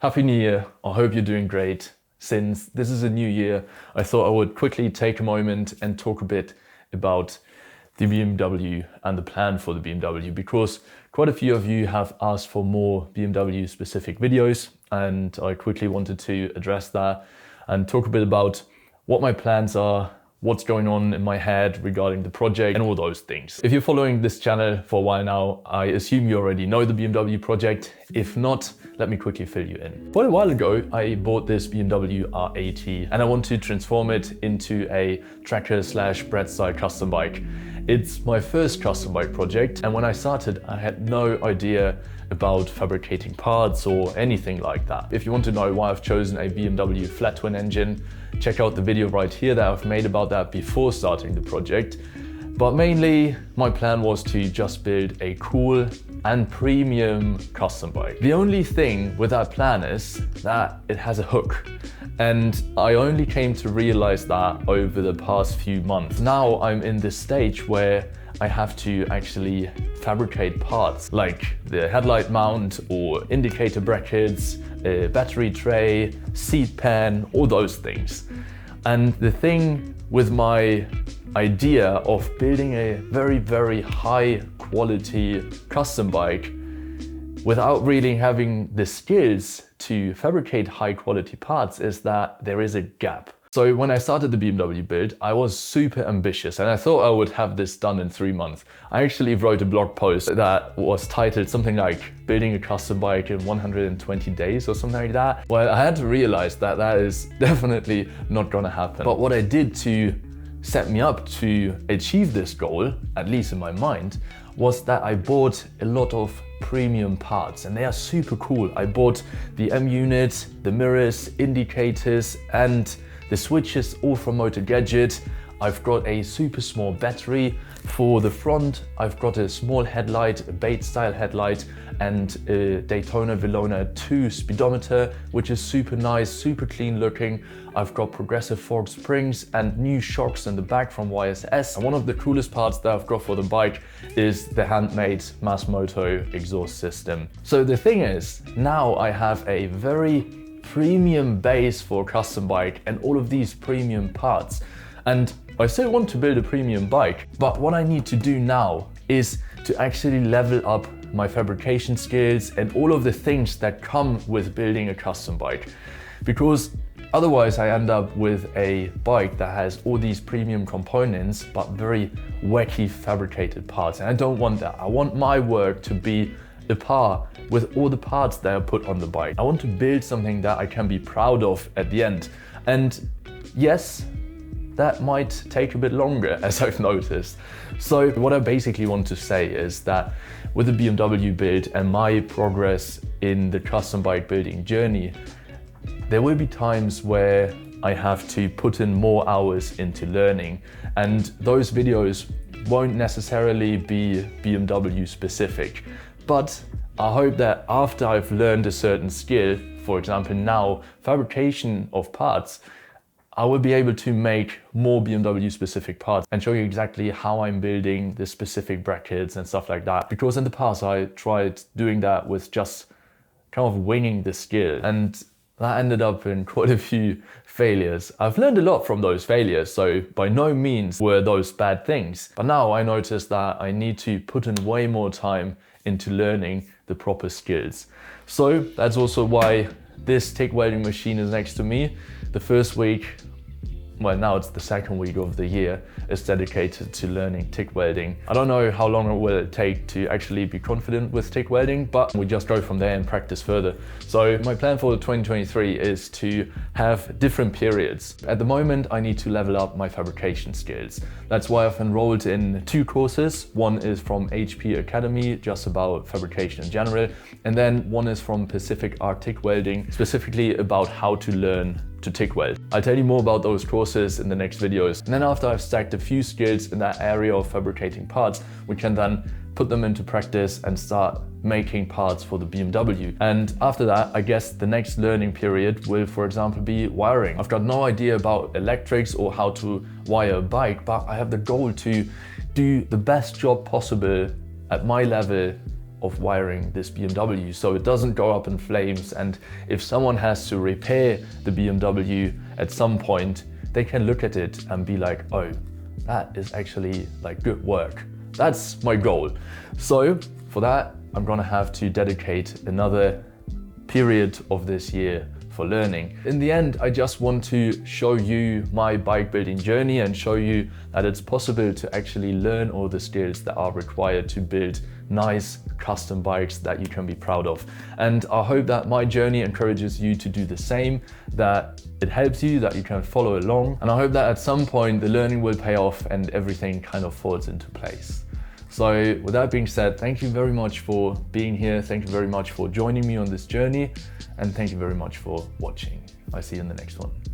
Happy New Year. I hope you're doing great. Since this is a new year, I thought I would quickly take a moment and talk a bit about the BMW and the plan for the BMW, because quite a few of you have asked for more BMW specific videos, and I quickly wanted to address that and talk a bit about what my plans are, what's going on in my head regarding the project and all those things. If you're following this channel for a while now, I assume you already know the BMW project. If not, let me quickly fill you in. Quite a while ago, I bought this BMW R80 and I want to transform it into a tracker slash bread style custom bike. It's my first custom bike project, and when I started, I had no idea about fabricating parts or anything like that. If you want to know why I've chosen a BMW flat twin engine, check out the video right here that I've made about that before starting the project. But mainly, my plan was to just build a cool and premium custom bike. The only thing with that plan is that it has a hook. And I only came to realize that over the past few months. Now I'm in this stage where I have to actually fabricate parts like the headlight mount or indicator brackets, a battery tray, seat pan, all those things. And the thing with my idea of building a very, very high quality custom bike without really having the skills to fabricate high quality parts is that there is a gap. So when I started the BMW build, I was super ambitious and I thought I would have this done in 3 months. I actually wrote a blog post that was titled something like building a custom bike in 120 days or something like that. Well, I had to realize that that is definitely not gonna happen. But what I did to set me up to achieve this goal, at least in my mind, was that I bought a lot of premium parts and they are super cool. I bought the M unit, the mirrors, indicators and the switches all from Motor Gadget. I've got a super small battery for the front. I've got a small headlight, a Bates style headlight, and a Daytona Velona 2 speedometer, which is super nice, super clean looking. I've got progressive fork springs and new shocks in the back from YSS. And one of the coolest parts that I've got for the bike is the handmade Masmoto exhaust system. So the thing is, now I have a very premium base for a custom bike and all of these premium parts. And I still want to build a premium bike, but what I need to do now is to actually level up my fabrication skills and all of the things that come with building a custom bike. Because otherwise I end up with a bike that has all these premium components, but very wacky fabricated parts. And I don't want that. I want my work to be a par with all the parts that are put on the bike. I want to build something that I can be proud of at the end. And yes, that might take a bit longer, as I've noticed. So what I basically want to say is that with the BMW build and my progress in the custom bike building journey, there will be times where I have to put in more hours into learning, and those videos won't necessarily be BMW specific. But I hope that after I've learned a certain skill, for example now fabrication of parts, I will be able to make more BMW specific parts and show you exactly how I'm building the specific brackets and stuff like that. Because in the past I tried doing that with just kind of winging the skill, and that ended up in quite a few failures. I've learned a lot from those failures, so by no means were those bad things. But now I notice that I need to put in way more time into learning the proper skills. So that's also why this TIG welding machine is next to me. The first week, well now it's the second week of the year, is dedicated to learning TIG welding. I don't know how long it will take to actually be confident with TIG welding, but we just go from there and practice further. So my plan for 2023 is to have different periods. At the moment, I need to level up my fabrication skills. That's why I've enrolled in 2 courses. One is from HP Academy, just about fabrication in general. And then one is from Pacific Art TIG Welding, specifically about how to learn to TIG weld. I'll tell you more about those courses in the next videos. And then after I've stacked a few skills in that area of fabricating parts, we can then put them into practice and start making parts for the BMW. And after that, I guess the next learning period will, for example, be wiring. I've got no idea about electrics or how to wire a bike, but I have the goal to do the best job possible at my level of wiring this BMW so it doesn't go up in flames, and if someone has to repair the BMW at some point, they can look at it and be like, oh, that is actually like good work. That's my goal. So for that, I'm gonna have to dedicate another period of this year for learning. In the end, I just want to show you my bike building journey and show you that it's possible to actually learn all the skills that are required to build nice custom bikes that you can be proud of. And I hope that my journey encourages you to do the same, that it helps you, that you can follow along. And I hope that at some point the learning will pay off and everything kind of falls into place. So with that being said, thank you very much for being here. Thank you very much for joining me on this journey. And thank you very much for watching. I'll see you in the next one.